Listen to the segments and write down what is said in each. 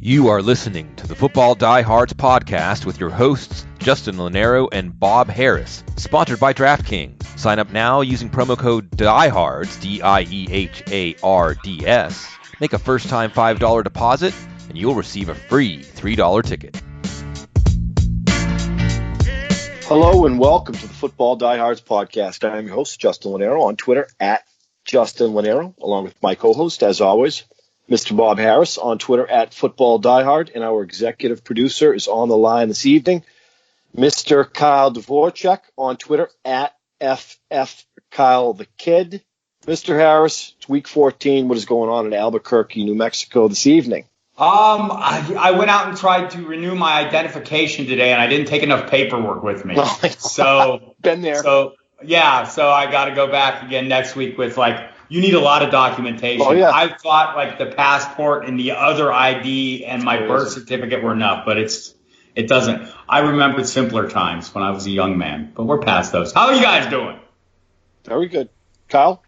You are listening to the Football Diehards podcast with your hosts, Justin Lonero and Bob Harris, sponsored by DraftKings. Sign up now using promo code DIEHARDS, DIEHARDS. Make a first-time $5 deposit, and you'll receive a free $3 ticket. Hello and welcome to the Football Diehards podcast. I am your host, Justin Lonero, on Twitter at Justin Lonero, along with my co-host, as always, Mr. Bob Harris, on Twitter at Football Diehard, and our executive producer is on the line this evening, Mr. Kyle Dvorchak, on Twitter at FF Kyle the Kid. Mr. Harris, it's week 14. What is going on in Albuquerque, New Mexico this evening? I went out and tried to renew my identification today, and I didn't take enough paperwork with me. So been there. So I got to go back again next week with you need a lot of documentation. Oh, yeah. I thought the passport and the other ID and my birth certificate were enough, but it doesn't. I remembered simpler times when I was a young man, but we're past those. How are you guys doing? Very good. Kyle?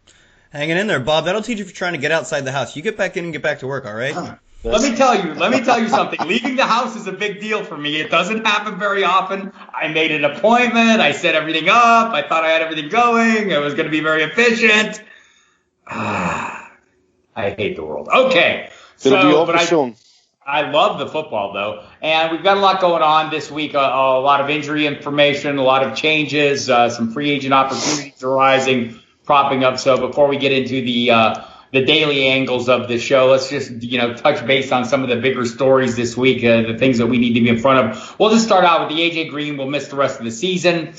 Hanging in there, Bob. That'll teach you if you're trying to get outside the house. You get back in and get back to work, all right? Let me tell you something. Leaving the house is a big deal for me. It doesn't happen very often. I made an appointment. I set everything up. I thought I had everything going. It was going to be very efficient. I hate the world. Okay. It'll be over soon. I love the football, though. And we've got a lot going on this week, a lot of injury information, a lot of changes, some free agent opportunities arising, propping up. So before we get into the daily angles of the show, let's just, touch base on some of the bigger stories this week, the things that we need to be in front of. We'll just start out with the A.J. Green. We'll miss the rest of the season.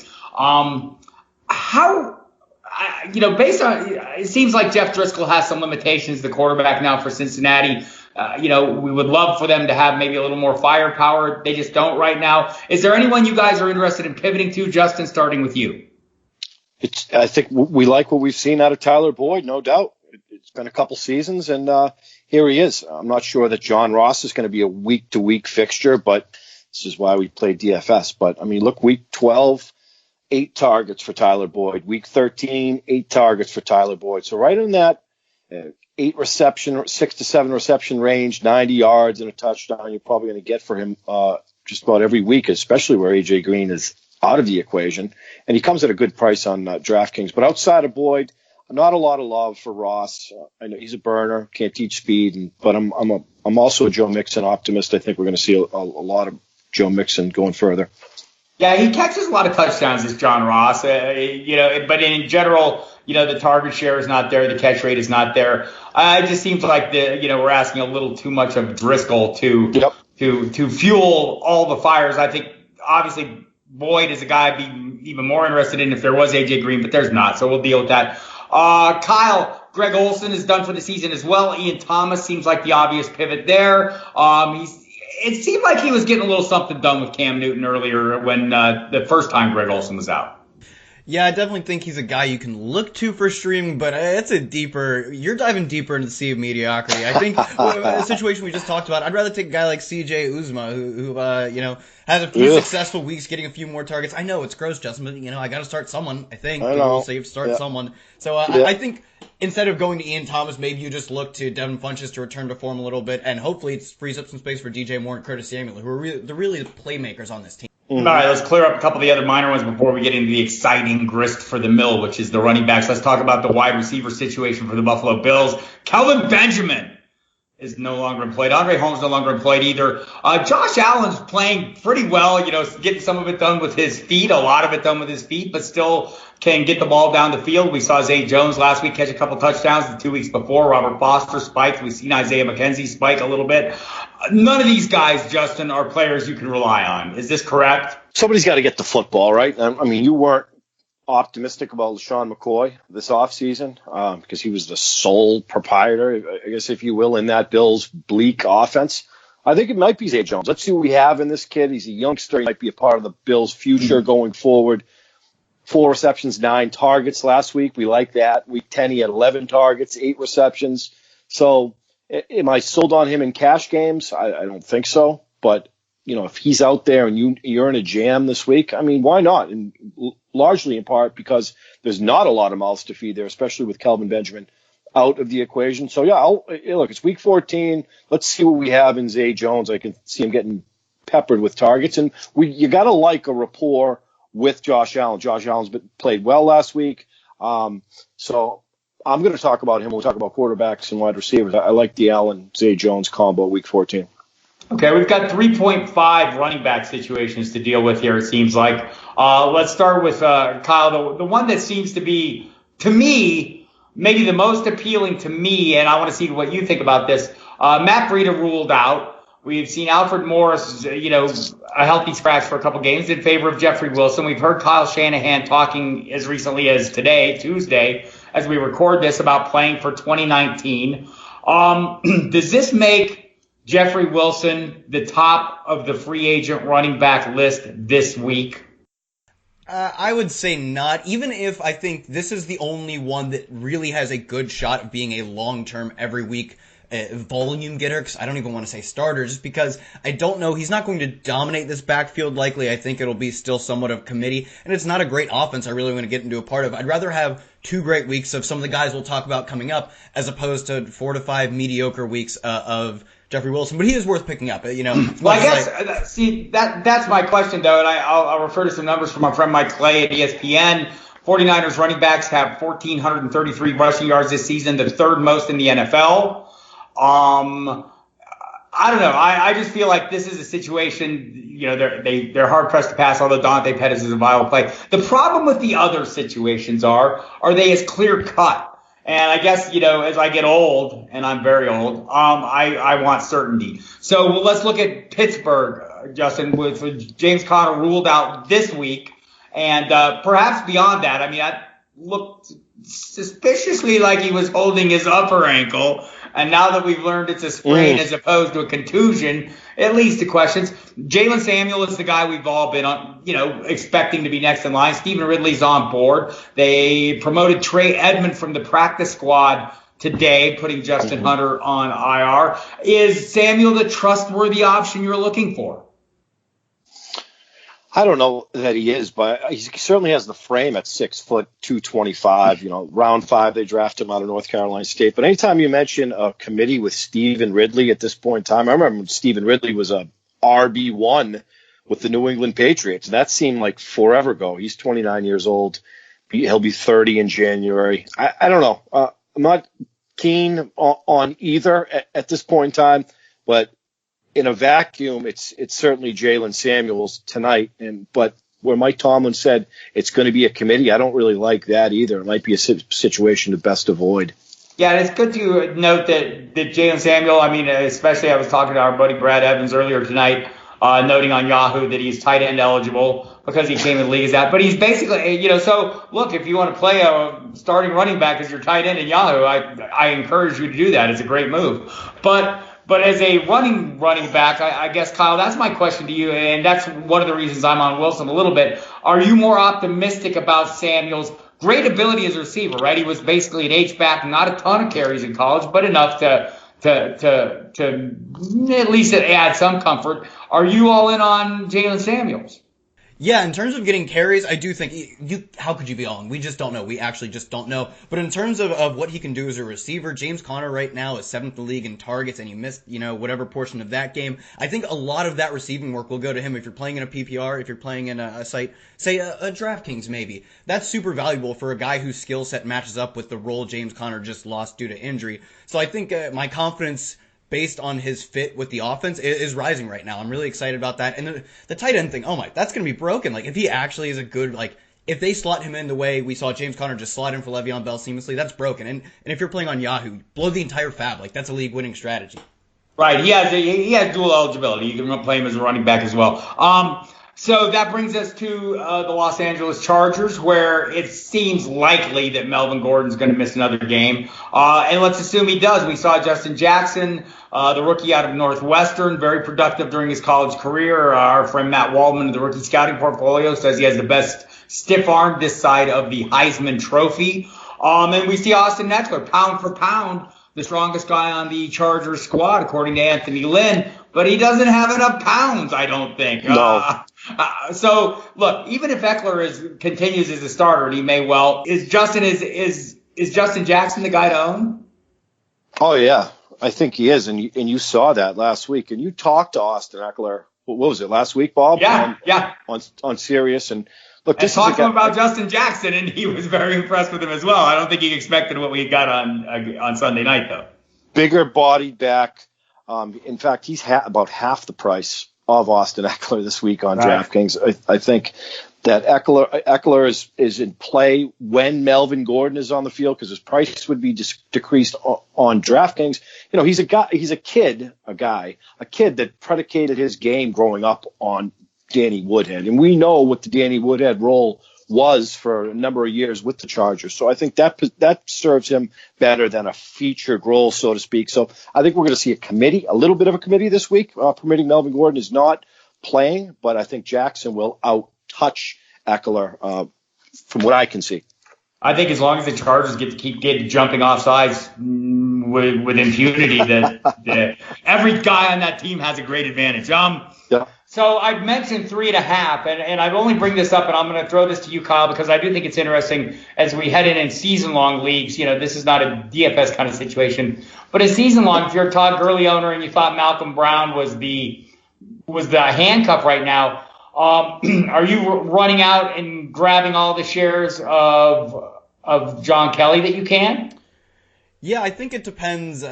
Based on, it seems like Jeff Driscoll has some limitations, the quarterback now for Cincinnati. We would love for them to have maybe a little more firepower. They just don't right now. Is there anyone you guys are interested in pivoting to? Justin, starting with you. I think we like what we've seen out of Tyler Boyd, no doubt. It's been a couple seasons, and here he is. I'm not sure that John Ross is going to be a week-to-week fixture, but this is why we play DFS. But, look, week 12, 8 targets for Tyler Boyd. Week 13, 8 targets for Tyler Boyd. So right in that 6 to 7 reception range, 90 yards and a touchdown, you're probably going to get for him just about every week, especially where A.J. Green is out of the equation. And he comes at a good price on DraftKings. But outside of Boyd, not a lot of love for Ross. I know he's a burner, can't teach speed, but I'm also a Joe Mixon optimist. I think we're going to see a lot of Joe Mixon going further. Yeah, he catches a lot of touchdowns, as John Ross. But in general, the target share is not there, the catch rate is not there. It just seems like we're asking a little too much of Driscoll to fuel all the fires. I think obviously Boyd is a guy I'd be even more interested in if there was A.J. Green, but there's not, so we'll deal with that. Kyle, Greg Olsen is done for the season as well. Ian Thomas seems like the obvious pivot there. It seemed like he was getting a little something done with Cam Newton earlier when the first time Greg Olsen was out. Yeah, I definitely think he's a guy you can look to for streaming, but you're diving deeper into the sea of mediocrity. I think the situation we just talked about, I'd rather take a guy like C.J. Uzomah, who has a few successful weeks getting a few more targets. I know it's gross, Justin, but, I got to start someone, I think. I know. So you have to start someone. So I think instead of going to Ian Thomas, maybe you just look to Devin Funchess to return to form a little bit, and hopefully it frees up some space for DJ Moore and Curtis Samuel, who are really the playmakers on this team. All right, let's clear up a couple of the other minor ones before we get into the exciting grist for the mill, which is the running backs. Let's talk about the wide receiver situation for the Buffalo Bills. Kelvin Benjamin is no longer employed. Andre Holmes no longer employed either. Josh Allen's playing pretty well, getting some of it done with his feet, a lot of it done with his feet, but still can get the ball down the field. We saw Zay Jones last week catch a couple touchdowns. The 2 weeks before, Robert Foster spiked. We've seen Isaiah McKenzie spike a little bit. None of these guys, Justin, are players you can rely on. Is this correct? Somebody's got to get the football, right? You weren't optimistic about LaShawn McCoy this offseason because he was the sole proprietor, I guess, if you will, in that Bills bleak offense. I think it might be Zay Jones. Let's see what we have in this kid. He's a youngster. He might be a part of the Bills' future going forward. 4 receptions, 9 targets last week. We like that. Week 10, he had 11 targets, 8 receptions. So am I sold on him in cash games? I don't think so. But, if he's out there and you're in a jam this week, why not? And largely in part because there's not a lot of mouths to feed there, especially with Kelvin Benjamin out of the equation. So, yeah, look, it's week 14. Let's see what we have in Zay Jones. I can see him getting peppered with targets. And you got to like a rapport with Josh Allen. Josh Allen's played well last week. So I'm going to talk about him. We'll talk about quarterbacks and wide receivers. I like the Allen-Zay Jones combo week 14. Okay, we've got 3.5 running back situations to deal with here, it seems like. Let's start with Kyle, the one that seems to be, to me, maybe the most appealing to me, and I want to see what you think about this. Matt Breida ruled out. We've seen Alfred Morris, a healthy scratch for a couple games in favor of Jeffrey Wilson. We've heard Kyle Shanahan talking as recently as today, Tuesday, as we record this, about playing for 2019. Does this make Jeffrey Wilson the top of the free agent running back list this week? I would say not, even if I think this is the only one that really has a good shot of being a long-term, every week volume getter, because I don't even want to say starter, just because I don't know. He's not going to dominate this backfield likely. I think it'll be still somewhat of committee, and it's not a great offense I really want to get into a part of. I'd rather have 2 great weeks of some of the guys we'll talk about coming up, as opposed to 4 to 5 mediocre weeks of Jeffrey Wilson, but he is worth picking up. Well, I guess that's my question though, and I'll refer to some numbers from our friend Mike Clay at ESPN. 49ers running backs have 1,433 rushing yards this season, the third most in the NFL. I don't know. I just feel like this is a situation. They're hard pressed to pass, although Dante Pettis is a viable play. The problem with the other situations are they as clear cut? And I guess, as I get old, and I'm very old, I want certainty. So let's look at Pittsburgh, Justin, with James Conner ruled out this week. And perhaps beyond that, that looked suspiciously like he was holding his upper ankle. And now that we've learned it's a sprain as opposed to a contusion, it leads to questions. Jalen Samuel is the guy we've all been, expecting to be next in line. Stephen Ridley's on board. They promoted Trey Edmond from the practice squad today, putting Justin Hunter on IR. Is Samuel the trustworthy option you're looking for? I don't know that he is, but he certainly has the frame at 6 foot 225. Round 5, they drafted him out of North Carolina State. But anytime you mention a committee with Stephen Ridley at this point in time, I remember when Stephen Ridley was a RB1 with the New England Patriots. And that seemed like forever ago. He's 29 years old. He'll be 30 in January. I don't know. I'm not keen on either at this point in time, but in a vacuum, it's certainly Jalen Samuels tonight. But where Mike Tomlin said it's going to be a committee, I don't really like that either. It might be a situation to best avoid. Yeah, and it's good to note that Jalen Samuel, especially I was talking to our buddy Brad Evans earlier tonight, noting on Yahoo that he's tight end eligible because he came in the league as that. But he's basically, so look, if you want to play a starting running back as your tight end in Yahoo, I encourage you to do that. It's a great move. But as a running back, I guess, Kyle, that's my question to you, and that's one of the reasons I'm on Wilson a little bit. Are you more optimistic about Samuel's great ability as a receiver, right? He was basically an H-back, not a ton of carries in college, but enough to at least add some comfort. Are you all in on Jalen Samuels? Yeah, in terms of getting carries, I do think how could you be all in? We just don't know. We actually just don't know. But in terms of what he can do as a receiver, James Conner right now is 7th in the league in targets, and he missed, whatever portion of that game. I think a lot of that receiving work will go to him if you're playing in a PPR, if you're playing in a site, say a DraftKings maybe. That's super valuable for a guy whose skill set matches up with the role James Conner just lost due to injury. So I think my confidence based on his fit with the offense is rising right now. I'm really excited about that. And the tight end thing, that's going to be broken. Like, if he actually is a good, if they slot him in the way we saw James Conner just slot in for Le'Veon Bell seamlessly, that's broken. And if you're playing on Yahoo, blow the entire fab. That's a league-winning strategy. Right. He has dual eligibility. You can play him as a running back as well. So that brings us to the Los Angeles Chargers, where it seems likely that Melvin Gordon's going to miss another game. And let's assume he does. We saw Justin Jackson, the rookie out of Northwestern, very productive during his college career. Our friend Matt Waldman of the Rookie Scouting Portfolio says he has the best stiff arm this side of the Heisman Trophy. And we see Austin Eckler, pound for pound, the strongest guy on the Chargers squad, according to Anthony Lynn. But he doesn't have enough pounds, I don't think. No. So look, even if Eckler continues as a starter, and he may well, is Is Justin Jackson the guy to own? Oh yeah, I think he is, and you saw that last week, and you talked to Austin Eckler. What was it last week, Bob? Yeah. On Sirius, and look, this talked to him about Justin Jackson, and he was very impressed with him as well. I don't think he expected what we got on Sunday night, though. Bigger bodied back. In fact, he's about half the price of Austin Eckler this week on DraftKings. I think that Eckler is in play when Melvin Gordon is on the field because his price would be decreased on DraftKings. You know, he's a kid that predicated his game growing up on Danny Woodhead, and we know what the Danny Woodhead role was for a number of years with the Chargers. So I think that serves him better than a featured role, so to speak. So I think we're going to see a little bit of a committee this week, permitting Melvin Gordon is not playing, but I think Jackson will out-touch Eckler from what I can see. I think as long as the Chargers get to keep jumping off sides with impunity, that every guy on that team has a great advantage. Yeah. So I've mentioned 3.5, and I only bring this up, and I'm going to throw this to you, Kyle, because I do think it's interesting as we head in season-long leagues. You know, this is not a DFS kind of situation, but a season-long, if you're a Todd Gurley owner and you thought Malcolm Brown was the handcuff right now, are you running out and grabbing all the shares of John Kelly that you can? Yeah, I think it depends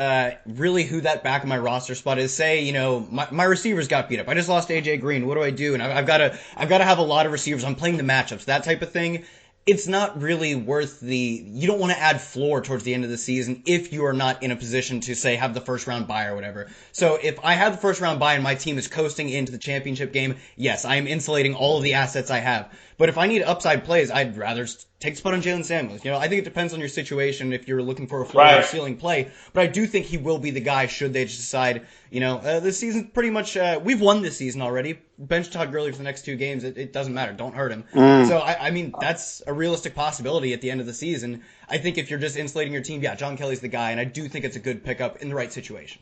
really who that back of my roster spot is. Say, you know, my receivers got beat up. I just lost AJ Green. What do I do? And I've got to have a lot of receivers. I'm playing the matchups, that type of thing. It's not really worth you don't want to add floor towards the end of the season if you are not in a position to, say, have the first round bye or whatever. So if I have the first round bye and my team is coasting into the championship game, yes, I am insulating all of the assets I have. But if I need upside plays, I'd rather take a spot on Jalen Samuels. You know, I think it depends on your situation if you're looking for a floor or ceiling play. But I do think he will be the guy should they just decide, you know, this season's pretty much, we've won this season already. Bench Todd Gurley for the next 2 games. It doesn't matter. Don't hurt him. So, I mean, that's a realistic possibility at the end of the season. I think if you're just insulating your team, yeah, John Kelly's the guy. And I do think it's a good pickup in the right situation.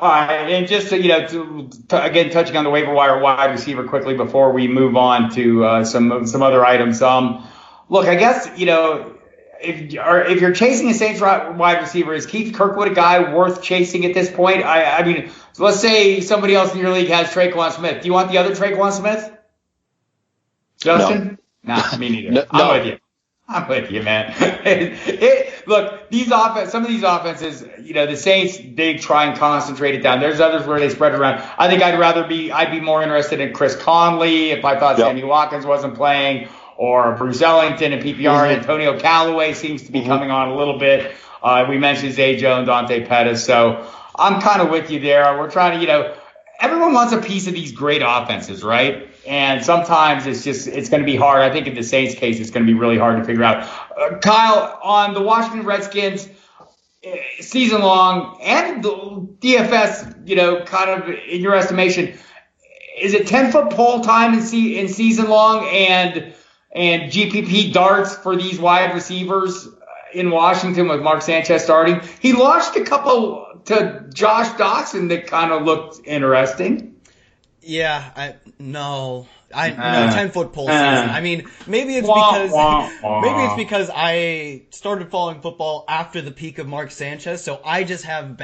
All right, and just again touching on the waiver wire wide receiver quickly before we move on to some other items. Look, I guess if you're chasing a Saints wide receiver, is Keith Kirkwood a guy worth chasing at this point? I mean, so let's say somebody else in your league has Traquan Smith. Do you want the other Traquan Smith, Justin? No. Nah, me neither. No. I'm with you, man. Look, some of these offenses, the Saints, they try and concentrate it down. There's others where they spread it around. I think I'd be more interested in Chris Conley if I thought Sammy Watkins wasn't playing, or Bruce Ellington and PPR. Antonio Callaway seems to be coming on a little bit. We mentioned Zay Jones, Dante Pettis. So I'm kind of with you there. We're trying to, everyone wants a piece of these great offenses, right? And sometimes it's going to be hard. I think in the Saints case, it's going to be really hard to figure out. Kyle, on the Washington Redskins season long and the DFS, kind of in your estimation, is it 10-foot pole time in season long and GPP darts for these wide receivers in Washington with Mark Sanchez starting? He launched a couple to Josh Doxson that kind of looked interesting. Yeah, no, 10-foot pole season. I mean, maybe it's because I started following football after the peak of Mark Sanchez, so I just have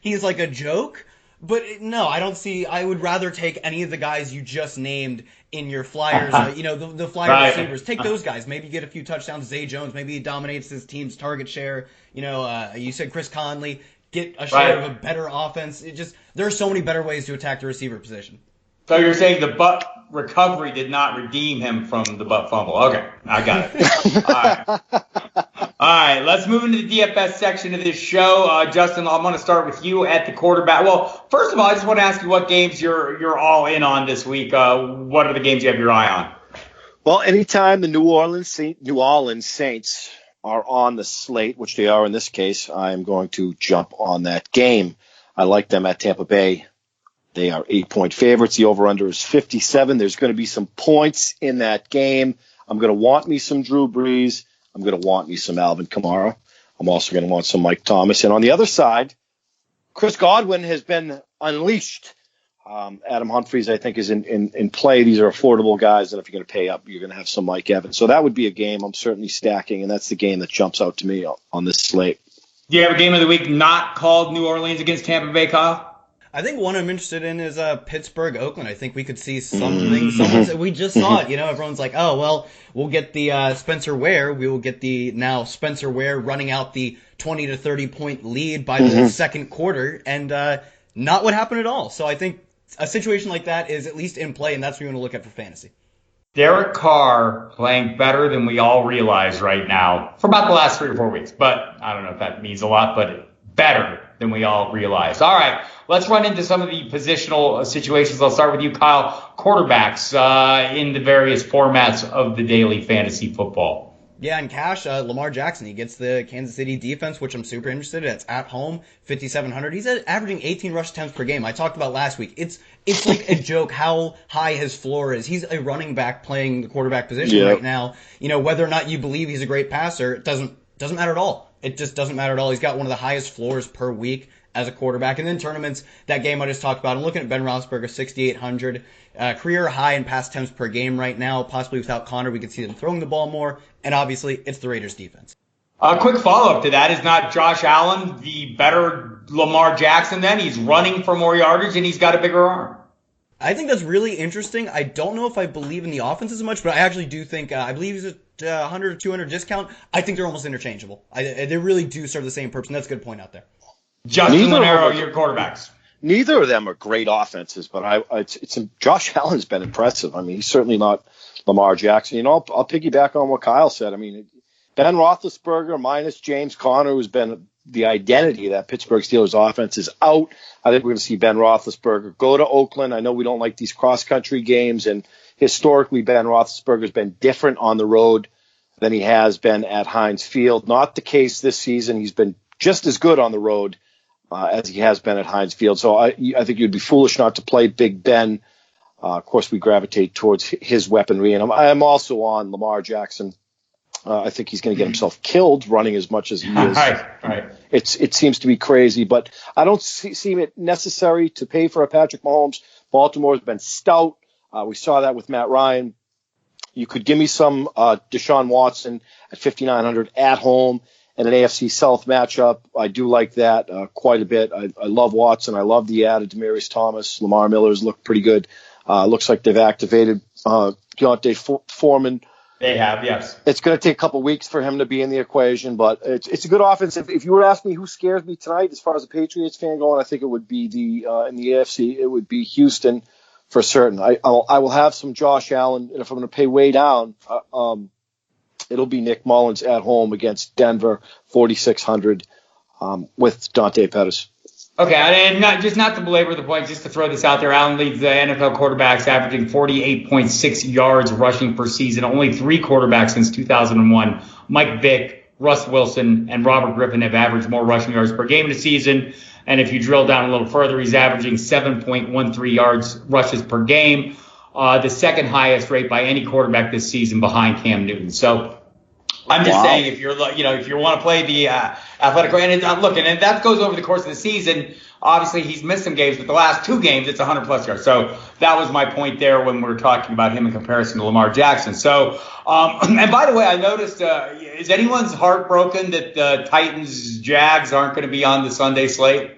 he's like a joke. But no, I would rather take any of the guys you just named in your Flyers, the Flyer receivers. Take those guys. Maybe get a few touchdowns. Zay Jones, maybe he dominates his team's target share. You said Chris Conley. Get a share of a better offense. There are so many better ways to attack the receiver position. So you're saying the butt recovery did not redeem him from the butt fumble. Okay, I got it. All right, let's move into the DFS section of this show. Justin, I'm going to start with you at the quarterback. Well, first of all, I just want to ask you what games you're all in on this week. What are the games you have your eye on? Well, anytime the New Orleans Saints are on the slate, which they are in this case, I am going to jump on that game. I like them at Tampa Bay. They are 8-point favorites. The over-under is 57. There's going to be some points in that game. I'm going to want me some Drew Brees. I'm going to want me some Alvin Kamara. I'm also going to want some Mike Thomas. And on the other side, Chris Godwin has been unleashed. Adam Humphries, I think, is in play. These are affordable guys, and if you're going to pay up, you're going to have some Mike Evans. So that would be a game I'm certainly stacking, and that's the game that jumps out to me on this slate. Do you have a game of the week not called New Orleans against Tampa Bay, Kyle? I think one I'm interested in is Pittsburgh, Oakland. I think we could see something. We just saw it. Everyone's like, oh, well, we'll get the Spencer Ware. We will get the now Spencer Ware running out the 20 to 30 point lead by the second quarter, and not what happened at all. So I think a situation like that is at least in play, and that's what you want to look at for fantasy. Derek Carr playing better than we all realize right now for about the last 3 or 4 weeks. But I don't know if that means a lot, but better than we all realize. All right, let's run into some of the positional situations. I'll start with you, Kyle. Quarterbacks in the various formats of the daily fantasy football. Yeah, in cash, Lamar Jackson, he gets the Kansas City defense, which I'm super interested in. It's at home, 5,700. He's averaging 18 rush attempts per game. I talked about last week. It's like a joke how high his floor is. He's a running back playing the quarterback position right now. Whether or not you believe he's a great passer, it doesn't matter at all. It just doesn't matter at all. He's got one of the highest floors per week as a quarterback. And then tournaments, that game I just talked about, I'm looking at Ben Roethlisberger, 6,800. Career high in pass attempts per game right now. Possibly without Connor, we could see them throwing the ball more. And obviously, it's the Raiders defense. A quick follow-up to that is not Josh Allen the better Lamar Jackson then? He's running for more yardage and he's got a bigger arm. I think that's really interesting. I don't know if I believe in the offense as much, but I actually do think, I believe he's at 100 or 200 discount. I think they're almost interchangeable. They really do serve the same purpose, and that's a good point out there. Justin Lonero, your quarterbacks. Neither of them are great offenses, but Josh Allen's been impressive. I mean, he's certainly not Lamar Jackson. I'll piggyback on what Kyle said. I mean, Ben Roethlisberger minus James Conner, who's been the identity of that Pittsburgh Steelers offense, is out. I think we're going to see Ben Roethlisberger go to Oakland. I know we don't like these cross-country games, and historically Ben Roethlisberger's been different on the road than he has been at Heinz Field. Not the case this season. He's been just as good on the road as he has been at Heinz Field. So I think you'd be foolish not to play Big Ben. Of course, we gravitate towards his weaponry, and I'm also on Lamar Jackson. I think he's going to get himself killed running as much as he is. Right. It seems to be crazy, but I don't see it necessary to pay for a Patrick Mahomes. Baltimore's been stout. We saw that with Matt Ryan. You could give me some Deshaun Watson at 5,900 at home and an AFC South matchup. I do like that quite a bit. I love Watson. I love the added Demaryius Thomas. Lamar Miller's looked pretty good. Looks like they've activated Deontay Foreman. They have, yes. It's going to take a couple weeks for him to be in the equation, but it's a good offense. If you were to ask me who scares me tonight as far as a Patriots fan going, I think it would be in the AFC, it would be Houston for certain. I will have some Josh Allen, and if I'm going to pay way down, it'll be Nick Mullins at home against Denver, 4,600 with Dante Pettis. Okay, and not to belabor the point, just to throw this out there, Allen leads the NFL quarterbacks averaging 48.6 yards rushing per season. Only 3 quarterbacks since 2001, Mike Vick, Russ Wilson, and Robert Griffin have averaged more rushing yards per game in a season. And if you drill down a little further, he's averaging 7.13 yards rushes per game, the second highest rate by any quarterback this season behind Cam Newton. So I'm just saying, if you want to play the athletic, and that goes over the course of the season. Obviously, he's missed some games, but the last 2 games, it's 100 plus yards. So that was my point there when we were talking about him in comparison to Lamar Jackson. So, and by the way, I noticed, is anyone's heart broken that the Titans Jags aren't going to be on the Sunday slate?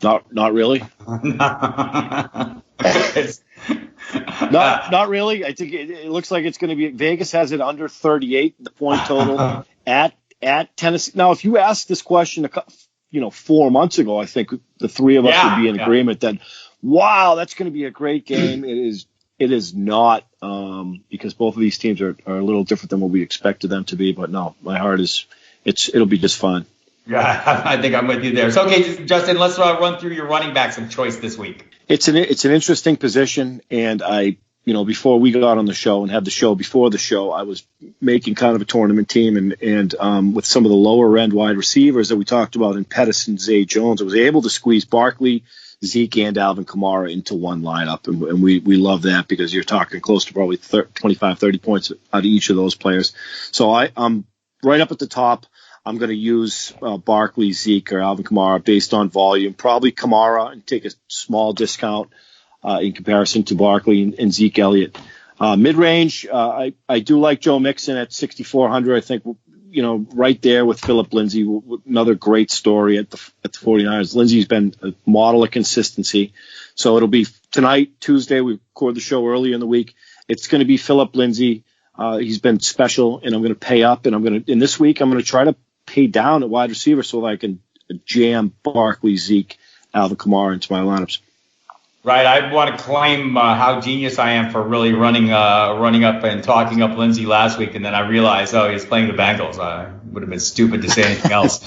Not really. Not really. I think it looks like it's going to be. Vegas has it under 38, the point total at Tennessee. Now, if you asked this question, 4 months ago, I think the three of us would be in agreement that, wow, that's going to be a great game. It is not, because both of these teams are a little different than what we expected them to be. But no, my heart is it'll be just fine. Yeah, I think I'm with you there. So, okay, Justin, let's run through your running backs of choice this week. It's an interesting position, and before we got on the show and had the show before the show, I was making kind of a tournament team, and with some of the lower end wide receivers that we talked about in Pettis and Zay Jones, I was able to squeeze Barkley, Zeke, and Alvin Kamara into one lineup, and we love that because you're talking close to probably 25, 30 points out of each of those players. So I'm right up at the top. I'm going to use Barkley, Zeke, or Alvin Kamara based on volume. Probably Kamara and take a small discount in comparison to Barkley and Zeke Elliott. Mid-range, I do like Joe Mixon at 6,400. I think, right there with Philip Lindsay, another great story at the 49ers. Lindsay's been a model of consistency. So it'll be tonight, Tuesday. We record the show early in the week. It's going to be Philip Lindsay. He's been special, and I'm going to pay up. And in this week, I'm going to try to pay down at wide receiver so that I can jam Barkley, Zeke, Alvin Kamara into my lineups. Right, I want to claim how genius I am for really running up and talking up Lindsay last week, and then I realized, he's playing the Bengals. I would have been stupid to say anything else.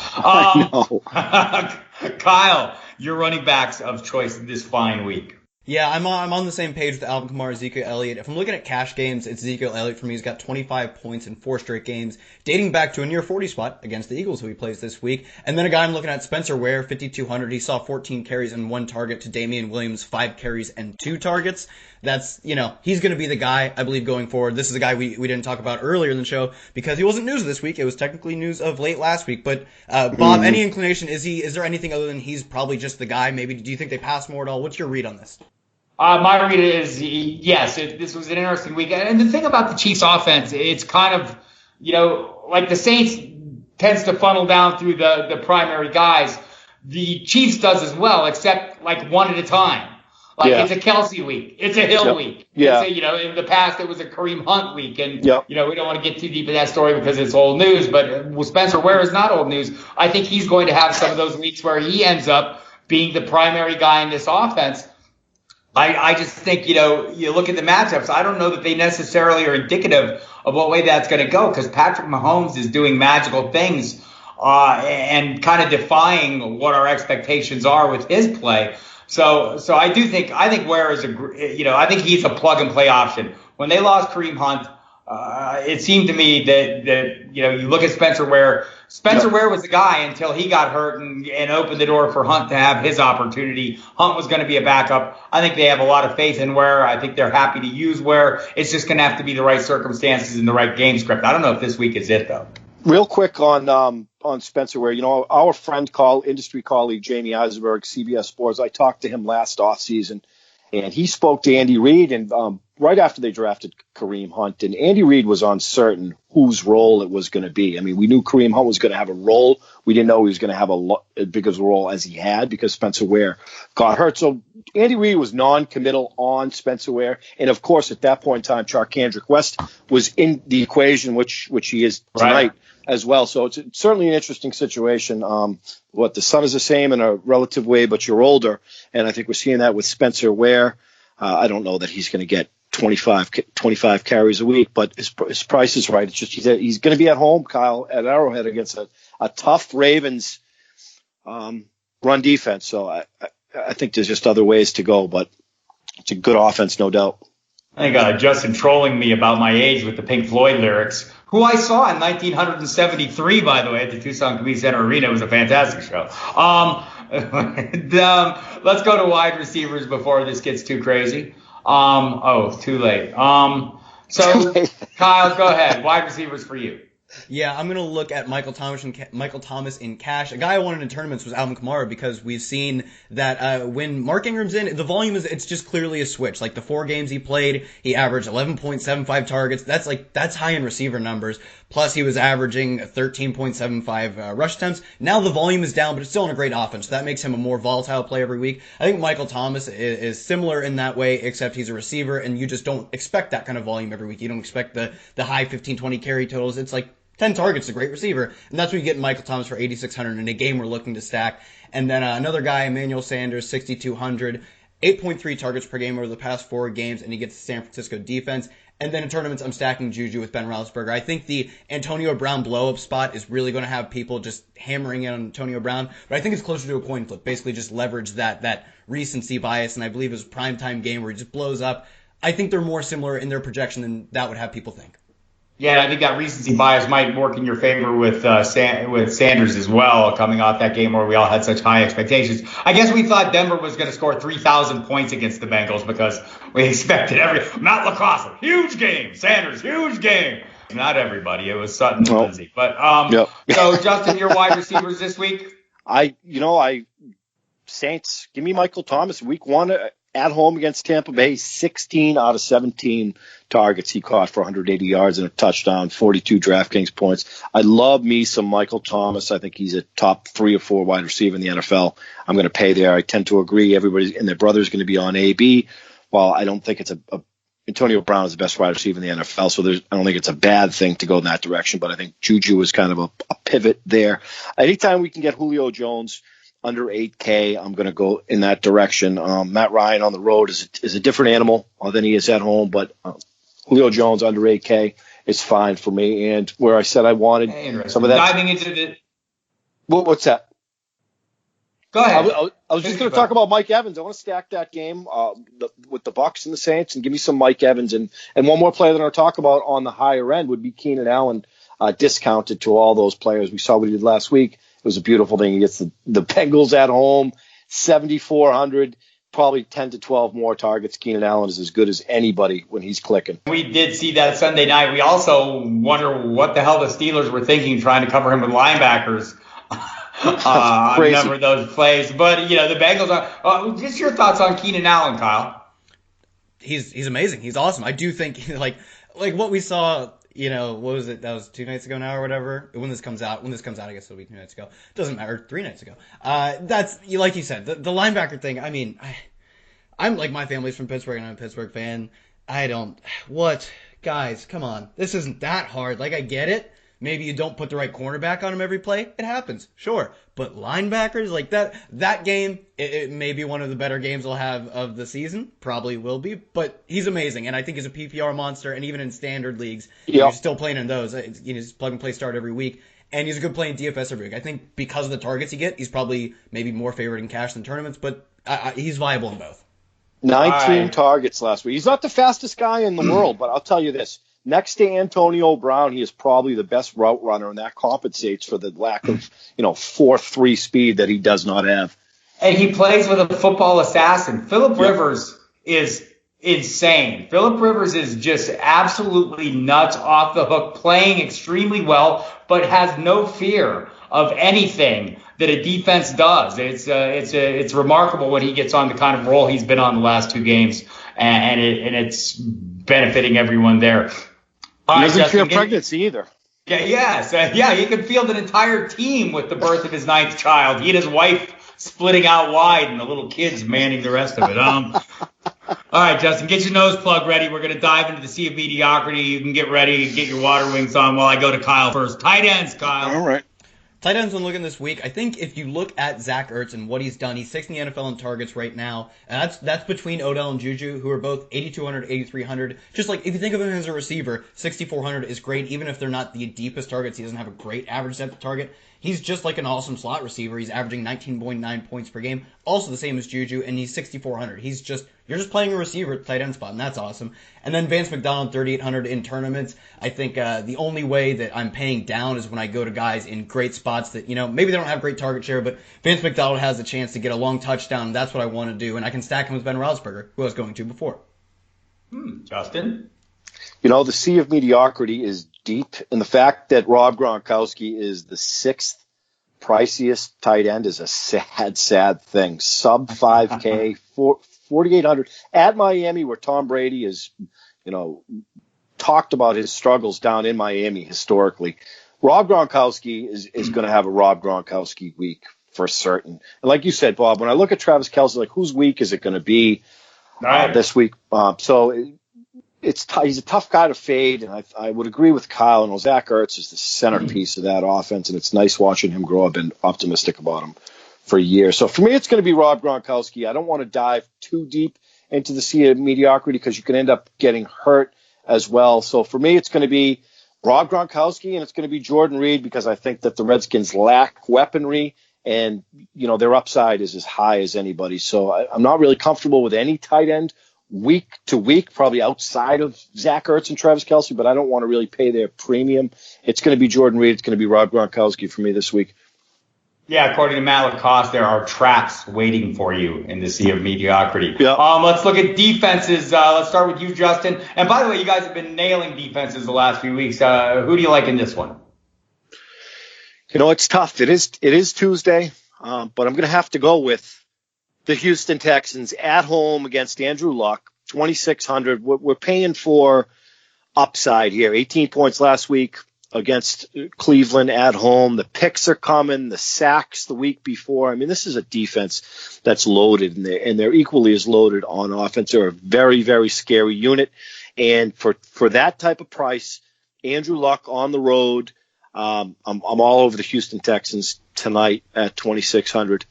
Kyle, your running backs of choice this fine week. Yeah, I'm on the same page with Alvin Kamara, Ezekiel Elliott. If I'm looking at cash games, it's Ezekiel Elliott for me. He's got 25 points in 4 straight games, dating back to a near 40 spot against the Eagles, who he plays this week. And then a guy I'm looking at, Spencer Ware, 5,200. He saw 14 carries and 1 target to Damian Williams, 5 carries and 2 targets. That's, he's going to be the guy, I believe, going forward. This is a guy we didn't talk about earlier in the show because he wasn't news this week. It was technically news of late last week. But, Bob, any inclination? Is there anything other than he's probably just the guy? Maybe, do you think they pass more at all? What's your read on this? My read is, yes, this was an interesting week. And the thing about the Chiefs offense, it's kind of, like the Saints tends to funnel down through the primary guys. The Chiefs does as well, except like one at a time. It's a Kelsey week. It's a Hill week. Yeah. In the past, it was a Kareem Hunt week. And, yep. We don't want to get too deep in that story because it's old news. But Spencer Ware is not old news. I think he's going to have some of those weeks where he ends up being the primary guy in this offense. I just think, you look at the matchups. I don't know that they necessarily are indicative of what way that's going to go because Patrick Mahomes is doing magical things and kind of defying what our expectations are with his play. So I think Ware is I think he's a plug and play option. When they lost Kareem Hunt, it seemed to me that you look at Spencer Ware. Spencer Ware was the guy until he got hurt and opened the door for Hunt to have his opportunity. Hunt was going to be a backup. I think they have a lot of faith in Ware. I think they're happy to use Ware. It's just going to have to be the right circumstances and the right game script. I don't know if this week is it, though. Real quick on Spencer Ware, our friend, industry colleague Jamie Eisenberg, CBS Sports, I talked to him last offseason, and he spoke to Andy Reid, and right after they drafted Kareem Hunt, and Andy Reid was uncertain whose role it was going to be. I mean, we knew Kareem Hunt was going to have a role. We didn't know he was going to have as big of a role as he had because Spencer Ware got hurt. So Andy Reid was non-committal on Spencer Ware. And, of course, at that point in time, Charkandrick West was in the equation, which he is tonight as well. So it's certainly an interesting situation. The sun is the same in a relative way, but you're older. And I think we're seeing that with Spencer Ware. I don't know that he's going to get 25 carries a week, but his price is right. It's just he's going to be at home, Kyle, at Arrowhead against a tough Ravens run defense. So I think there's just other ways to go, but it's a good offense, no doubt. I think Justin trolling me about my age with the Pink Floyd lyrics, who I saw in 1973, by the way, at the Tucson Community Center Arena. It was a fantastic show. Let's go to wide receivers before this gets too crazy. Too late. So Kyle, go ahead. Wide receivers for you. Yeah, I'm going to look at Michael Thomas in cash. A guy I wanted in tournaments was Alvin Kamara because we've seen that when Mark Ingram's in, the volume it's just clearly a switch. Like the 4 games he played, he averaged 11.75 targets. That's high in receiver numbers. Plus he was averaging 13.75 rush attempts. Now the volume is down, but it's still in a great offense. So that makes him a more volatile play every week. I think Michael Thomas is similar in that way, except he's a receiver and you just don't expect that kind of volume every week. You don't expect the high 15, 20 carry totals. It's like 10 targets, a great receiver. And that's what you get in Michael Thomas for 8,600 in a game we're looking to stack. And then another guy, Emmanuel Sanders, 6,200, 8.3 targets per game over the past 4 games, and he gets the San Francisco defense. And then in tournaments, I'm stacking Juju with Ben Roethlisberger. I think the Antonio Brown blow-up spot is really going to have people just hammering in on Antonio Brown. But I think it's closer to a coin flip. Basically just leverage that recency bias. And I believe his primetime game where he just blows up. I think they're more similar in their projection than that would have people think. Yeah, I think that recency bias might work in your favor with Sanders as well, coming off that game where we all had such high expectations. I guess we thought Denver was going to score 3,000 points against the Bengals because we expected Matt LaCrosse, huge game, Sanders, huge game. Not everybody. It was Sutton and Nope. Lindsay. But Yep. so Justin, your wide receivers this week? Saints, give me Michael Thomas. Week 1 at home against Tampa Bay, 16 out of 17 targets he caught for 180 yards and a touchdown, 42 DraftKings points. I love me some Michael Thomas. I think he's a top 3 or 4 wide receiver in the NFL. I'm going to pay there. I tend to agree. Everybody and their brother is going to be on AB. While I don't think it's Antonio Brown is the best wide receiver in the NFL, so I don't think it's a bad thing to go in that direction. But I think Juju is kind of a pivot there. Anytime we can get Julio Jones under 8K, I'm going to go in that direction. Matt Ryan on the road is a different animal than he is at home, but Julio Jones under 8K is fine for me. And where I said I wanted some of that. Diving into the. What's that? Go ahead. I was just going to talk about Mike Evans. I want to stack that game with the Bucs and the Saints and give me some Mike Evans. And one more player that I'll talk about on the higher end would be Keenan Allen, discounted to all those players. We saw what he did last week. It was a beautiful thing. He gets the Bengals at home, 7,400, probably 10 to 12 more targets. Keenan Allen is as good as anybody when he's clicking. We did see that Sunday night. We also wonder what the hell the Steelers were thinking trying to cover him with linebackers on a number of those plays. But, the Bengals are just your thoughts on Keenan Allen, Kyle. He's amazing. He's awesome. I do think, like what we saw, what was it? That was 2 nights ago now or whatever. When this comes out, I guess it'll be 2 nights ago. Doesn't matter. 3 nights ago. That's, like you said, the linebacker thing. I mean, I'm like, my family's from Pittsburgh and I'm a Pittsburgh fan. Guys, come on. This isn't that hard. Like, I get it. Maybe you don't put the right cornerback on him every play. It happens. Sure. But linebackers, like that game, it may be one of the better games we'll have of the season. Probably will be. But he's amazing. And I think he's a PPR monster. And even in standard leagues, you're still playing in those. He's plug and play start every week. And he's a good play in DFS every week. I think because of the targets he gets, he's probably maybe more favored in cash than tournaments. But he's viable in both. 19 targets last week. He's not the fastest guy in the world, but I'll tell you this. Next to Antonio Brown, he is probably the best route runner, and that compensates for the lack of, 4.3 speed that he does not have. And he plays with a football assassin. Phillip Rivers is insane. Phillip Rivers is just absolutely nuts off the hook, playing extremely well, but has no fear of anything that a defense does. It's remarkable when he gets on the kind of role he's been on the last 2 games, and it's benefiting everyone there. He doesn't fear pregnancy either. He could field an entire team with the birth of his 9th child. He and his wife splitting out wide and the little kids manning the rest of it. All right, Justin, get your nose plug ready. We're going to dive into the sea of mediocrity. You can get ready, get your water wings on while I go to Kyle first. Tight ends, Kyle. All right. Tight ends when looking this week, I think if you look at Zach Ertz and what he's done, he's 6th in the NFL in targets right now. And that's between Odell and Juju, who are both 8,200, 8,300. Just like if you think of him as a receiver, 6,400 is great, even if they're not the deepest targets. He doesn't have a great average depth target. He's just like an awesome slot receiver. He's averaging 19.9 points per game. Also the same as Juju, and he's 6,400. You're just playing a receiver at the tight end spot, and that's awesome. And then Vance McDonald, 3,800 in tournaments. I think the only way that I'm paying down is when I go to guys in great spots that, maybe they don't have great target share, but Vance McDonald has a chance to get a long touchdown. That's what I want to do, and I can stack him with Ben Roethlisberger, who I was going to before. Justin? The sea of mediocrity is deep, and the fact that Rob Gronkowski is the 6th priciest tight end is a sad, sad thing. Sub 5K, 4,800 at Miami, where Tom Brady is, talked about his struggles down in Miami historically. Rob Gronkowski is going to have a Rob Gronkowski week for certain. And like you said, Bob, when I look at Travis Kelce, like whose week is it going to be this week? He's a tough guy to fade, and I would agree with Kyle. And Zach Ertz is the centerpiece of that offense, and it's nice watching him grow. I've been optimistic about him for years. So for me, it's going to be Rob Gronkowski. I don't want to dive too deep into the sea of mediocrity because you can end up getting hurt as well. So for me, it's going to be Rob Gronkowski, and it's going to be Jordan Reed because I think that the Redskins lack weaponry, and their upside is as high as anybody. So I'm not really comfortable with any tight end week to week, probably outside of Zach Ertz and Travis Kelce, but I don't want to really pay their premium. It's going to be Jordan Reed. It's going to be Rob Gronkowski for me this week. Yeah, according to Matt Lacoste, there are traps waiting for you in the sea of mediocrity. Yep. Let's look at defenses. Let's start with you, Justin. And by the way, you guys have been nailing defenses the last few weeks. Who do you like in this one? It's tough. It is Tuesday, but I'm going to have to go with the Houston Texans at home against Andrew Luck, 2,600. We're paying for upside here. 18 points last week against Cleveland at home. The picks are coming, the sacks the week before. I mean, this is a defense that's loaded, and they're equally as loaded on offense. They're a very, very scary unit. And for that type of price, Andrew Luck on the road, I'm all over the Houston Texans tonight at 2,600.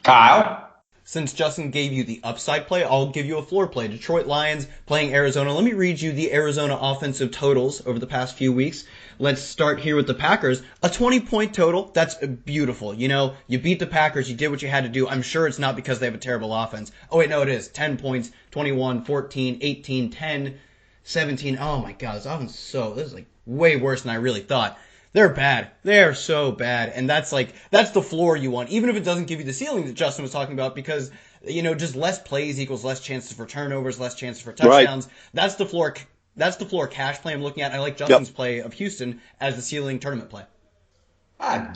Kyle? Since Justin gave you the upside play, I'll give you a floor play. Detroit Lions playing Arizona. Let me read you the Arizona offensive totals over the past few weeks. Let's start here with the Packers. A 20-point total, that's beautiful. You beat the Packers, you did what you had to do. I'm sure it's not because they have a terrible offense. Oh, wait, no, it is. 10 points, 21, 14, 18, 10, 17. Oh, my God, this offense this is way worse than I really thought. They're bad. They're so bad. And that's the floor you want, even if it doesn't give you the ceiling that Justin was talking about, because, just less plays equals less chances for turnovers, less chances for touchdowns. Right. That's the floor cash play I'm looking at. I like Justin's play of Houston as the ceiling tournament play.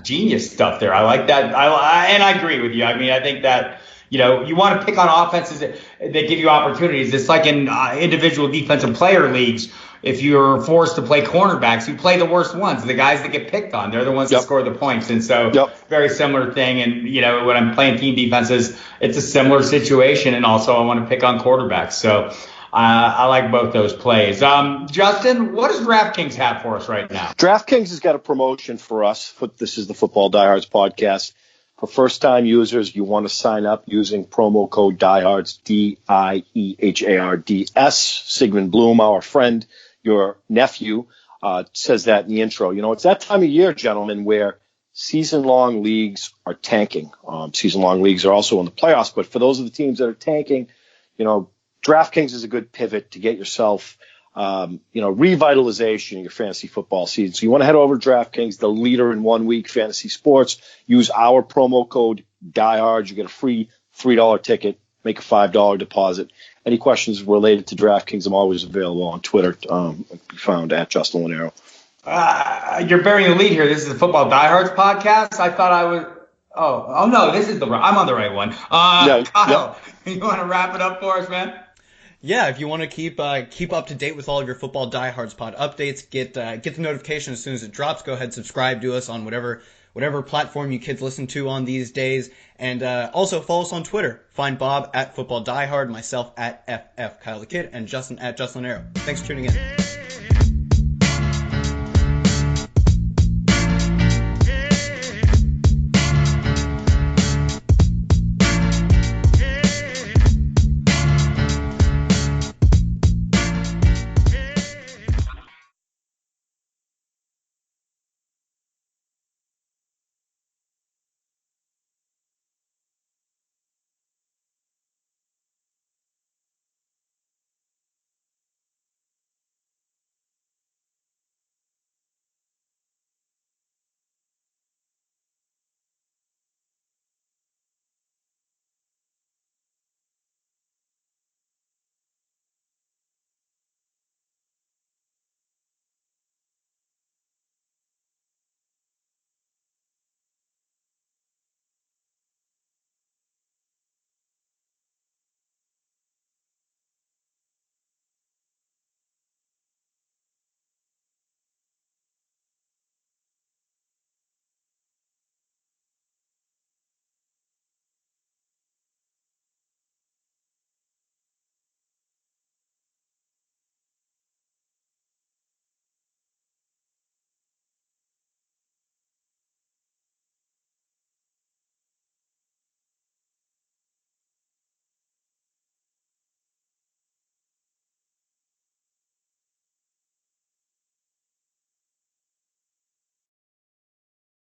Genius stuff there. I like that. And I agree with you. I mean, I think that, you want to pick on offenses that give you opportunities. It's like in individual defensive player leagues. If you're forced to play cornerbacks, you play the worst ones, the guys that get picked on. They're the ones that score the points. And so very similar thing. And, when I'm playing team defenses, it's a similar situation. And also I want to pick on quarterbacks. So I like both those plays. Justin, what does DraftKings have for us right now? DraftKings has got a promotion for us. This is the Football Diehards podcast. For first-time users, you want to sign up using promo code DIEHARDS, DIEHARDS. Sigmund Bloom, our friend, your nephew, says that in the intro. It's that time of year, gentlemen, where season-long leagues are tanking. Season-long leagues are also in the playoffs, but for those of the teams that are tanking, DraftKings is a good pivot to get yourself, revitalization in your fantasy football season. So you want to head over to DraftKings, the leader in 1 week fantasy sports. Use our promo code DIEHARDS. You get a free $3 ticket. Make a $5 deposit. Any questions related to DraftKings, I'm always available on Twitter. Be found at Justin Lonero. You're bearing the lead here. This is the Football Diehards podcast. I thought I was. Oh no, this is I'm on the right one. Kyle, you want to wrap it up for us, man? Yeah, if you want to keep up to date with all of your Football Diehards pod updates, get the notification as soon as it drops. Go ahead, subscribe to us on whatever platform you kids listen to on these days, and also follow us on Twitter. Find Bob at Football Diehard, myself at FF Kyle the Kid, and Justin at Justin Lonero. Thanks for tuning in.